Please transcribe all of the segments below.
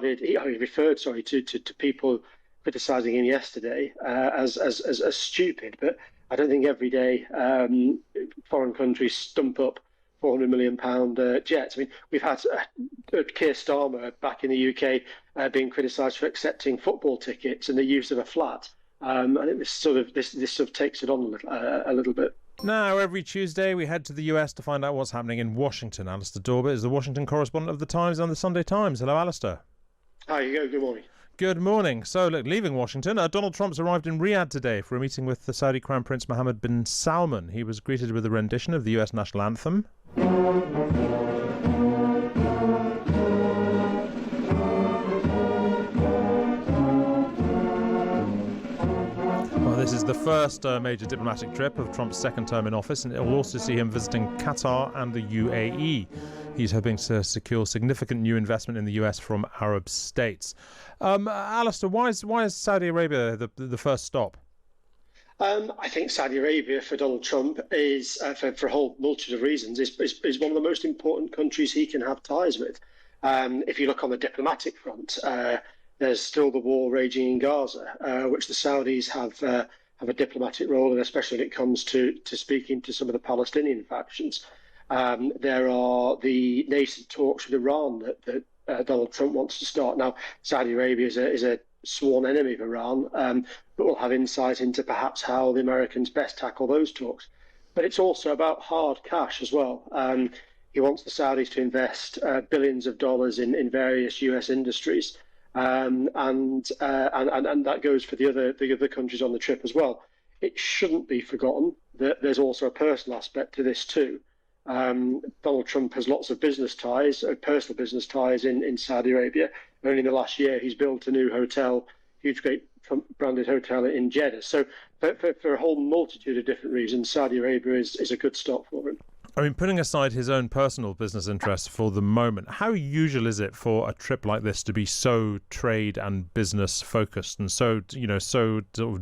He referred, to people criticising him yesterday as stupid. But I don't think every day foreign countries stump up £400 million jets. I mean, we've had Keir Starmer back in the UK being criticised for accepting football tickets and the use of a flat. I think this sort of takes it on a little bit. Now, every Tuesday we head to the US to find out what's happening in Washington. Alistair Dawber is the Washington correspondent of The Times and the Sunday Times. Hello, Alistair. Hi, good morning. Good morning. So, look, leaving Washington, Donald Trump's arrived in Riyadh today for a meeting with the Saudi Crown Prince Mohammed bin Salman. He was greeted with a rendition of the US national anthem. This is the first major diplomatic trip of Trump's second term in office, and it will also see him visiting Qatar and the UAE. He's hoping to secure significant new investment in the US from Arab states. Alistair, why is Saudi Arabia the first stop? I think Saudi Arabia for Donald Trump is, for a whole multitude of reasons, is one of the most important countries he can have ties with. If you look on the diplomatic front, there's still the war raging in Gaza, which the Saudis have a diplomatic role in, especially when it comes to speaking to some of the Palestinian factions. There are the nascent talks with Iran that Donald Trump wants to start. Now, Saudi Arabia is a sworn enemy of Iran, but will have insight into perhaps how the Americans best tackle those talks. But it's also about hard cash as well. He wants the Saudis to invest billions of dollars in various US industries. And that goes for the other countries on the trip as well. It shouldn't be forgotten that there's also a personal aspect to this too. Donald Trump has lots of business ties, personal business ties in Saudi Arabia. Only in the last year, he's built a new hotel, huge, great Trump-branded hotel in Jeddah. So for a whole multitude of different reasons, Saudi Arabia is a good stop for him. I mean, putting aside his own personal business interests for the moment, how usual is it for a trip like this to be so trade and business focused and so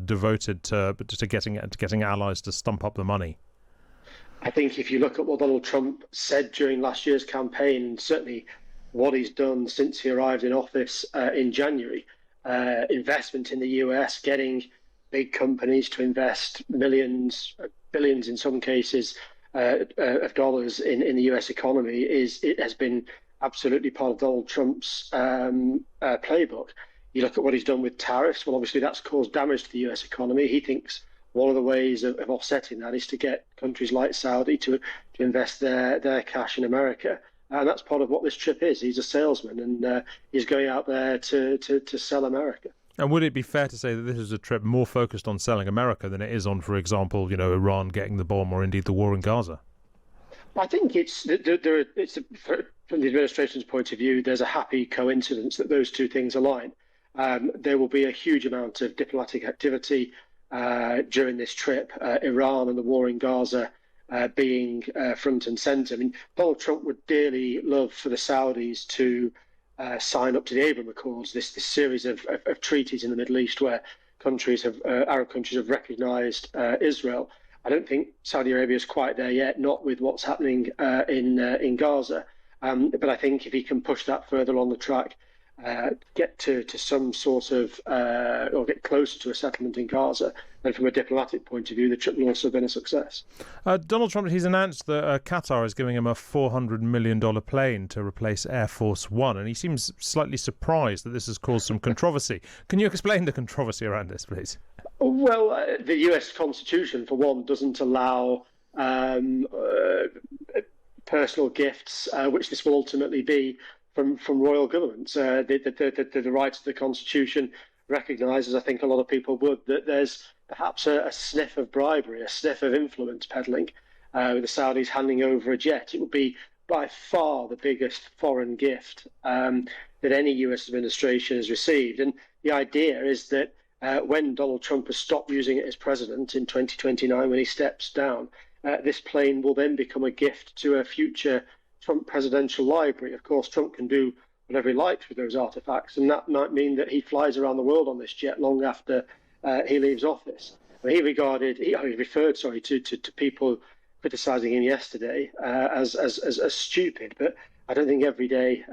devoted to getting allies to stump up the money? I think if you look at what Donald Trump said during last year's campaign, certainly what he's done since he arrived in office in January, investment in the US, getting big companies to invest millions, billions in some cases, of dollars in the US economy, it has been absolutely part of Donald Trump's playbook. You look at what he's done with tariffs. Well, obviously that's caused damage to the US economy. He thinks one of the ways of offsetting that is to get countries like Saudi to invest their cash in America. And that's part of what this trip is. He's a salesman, and he's going out there to sell America. And would it be fair to say that this is a trip more focused on selling America than it is on, for example, Iran getting the bomb or indeed the war in Gaza? I think from the administration's point of view, there's a happy coincidence that those two things align. There will be a huge amount of diplomatic activity during this trip, Iran and the war in Gaza being front and centre. I mean, Donald Trump would dearly love for the Saudis to sign up to the Abraham Accords, this series of treaties in the Middle East where Arab countries have recognised Israel. I don't think Saudi Arabia is quite there yet, not with what's happening in Gaza. But I think if he can push that further on the track, get to some sort of, or get closer to a settlement in Gaza, then from a diplomatic point of view, the trip will also have been a success. Donald Trump, he's announced that Qatar is giving him a $400 million plane to replace Air Force One, and he seems slightly surprised that this has caused some controversy. Can you explain the controversy around this, please? Well, the US Constitution, for one, doesn't allow personal gifts, which this will ultimately be, from royal governments. The rights of the Constitution recognises, I think a lot of people would, that there's perhaps a sniff of bribery, a sniff of influence peddling, with the Saudis handing over a jet. It would be by far the biggest foreign gift that any US administration has received. And the idea is that when Donald Trump has stopped using it as president in 2029, when he steps down, this plane will then become a gift to a future Trump presidential library. Of course, Trump can do whatever he likes with those artifacts, and that might mean that he flies around the world on this jet long after he leaves office. I mean, he referred to people criticising him yesterday as stupid, but I don't think every day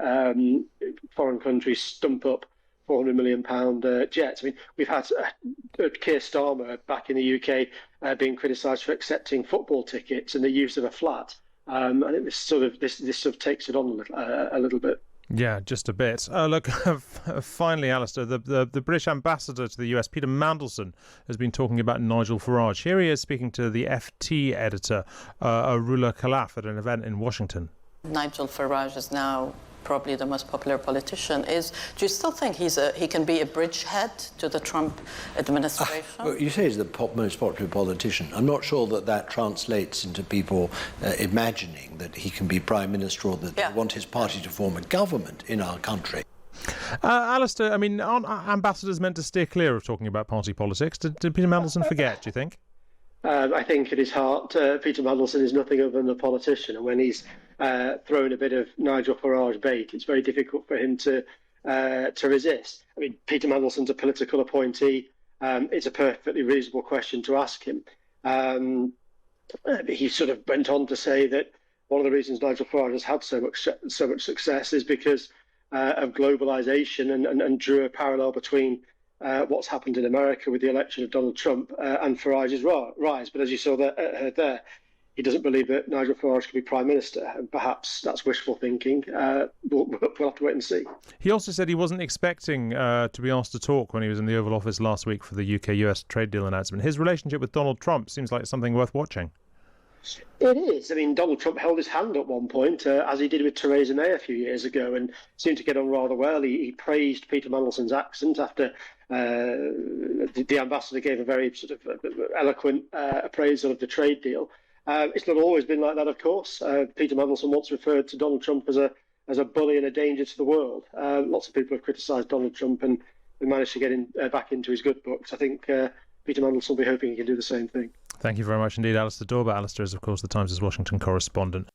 foreign countries stump up £400 million jets. I mean, we've had Keir Starmer back in the UK being criticised for accepting football tickets and the use of a flat. I think this sort of takes it on a little bit. Yeah, just a bit. Look, finally, Alistair, the British ambassador to the US, Peter Mandlesson, has been talking about Nigel Farage. Here he is speaking to the FT editor, Arula Khalaf, at an event in Washington. Nigel Farage is now probably the most popular politician. Do you still think he can be a bridgehead to the Trump administration? Well, you say he's the most popular politician. I'm not sure that translates into people imagining that he can be prime minister or that they want his party to form a government in our country. Alistair, I mean, aren't ambassadors meant to steer clear of talking about party politics? Did Peter Mandlesson forget, do you think? I think at his heart, Peter Mandlesson is nothing other than a politician, and when he's thrown a bit of Nigel Farage bait, it's very difficult for him to resist. I mean, Peter Mandelson's a political appointee. It's a perfectly reasonable question to ask him. He sort of went on to say that one of the reasons Nigel Farage has had so much success is because of globalization, and drew a parallel between what's happened in America with the election of Donald Trump and Farage's rise. But as you saw there, he doesn't believe that Nigel Farage can be Prime Minister. And perhaps that's wishful thinking. We'll have to wait and see. He also said he wasn't expecting to be asked to talk when he was in the Oval Office last week for the UK-US trade deal announcement. His relationship with Donald Trump seems like something worth watching. It is. I mean, Donald Trump held his hand at one point, as he did with Theresa May a few years ago, and seemed to get on rather well. He praised Peter Mandelson's accent after the ambassador gave a very sort of eloquent appraisal of the trade deal. It's not always been like that, of course. Peter Mandelsson once referred to Donald Trump as a bully and a danger to the world. Lots of people have criticised Donald Trump, and we managed to get back into his good books. I think Peter Mandelsson will be hoping he can do the same thing. Thank you very much indeed, Alistair Dawber. Alistair is, of course, the Times' Washington correspondent.